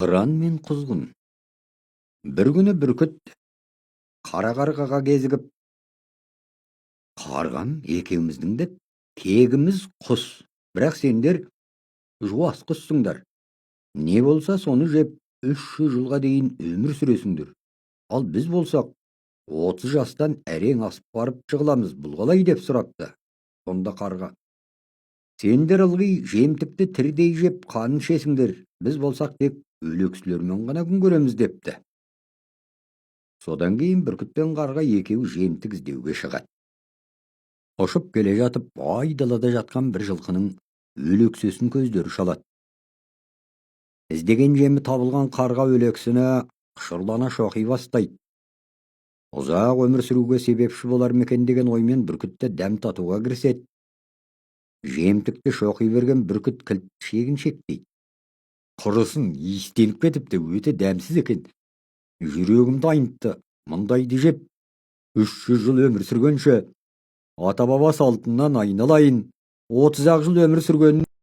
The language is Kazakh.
Қыран мен құзғын. Bir күні бүркіт қара қарғаға кезігіп, қарғам екеуміздің де тегіміз құс, бірақ сендер жуас құссыңдар. Не болса соны жеп 300 жылға дейін өмір сүресіңдер. Ал біз болсақ 30 жастан әрең асып барып жығыламыз, бұл қалай деп сұрапты. Сонда қарға: сендер ылғи жемтікті тірідей жеп қанын ішесіңдер, біз болсақ тек өлексілермен ғана күн көреміз депті. Содан кейін бүркіт пен қарға екеуі жемтік іздеуге шығады. Ұшып келе жатып, айдалада жатқан бір жылқының өлексесін көздері шалады. Іздеген жемі табылған қарға өлексіні құшырлана шоқи бастайды. Ұзақ өмір сүруге себепші болар мекен деген оймен бүркітті дәм татуға кіріседі. Жемтікті шоқи берген бүркіт кілт шегін шектейді. Құрысын, иістеніп кетіпті, өте дәмсіз екен. Жүрегімді айнытты, мұндайды жеп 300 жыл өмір сүргенше ата баба салтынан айналайын, 30 жыл өмір сүрген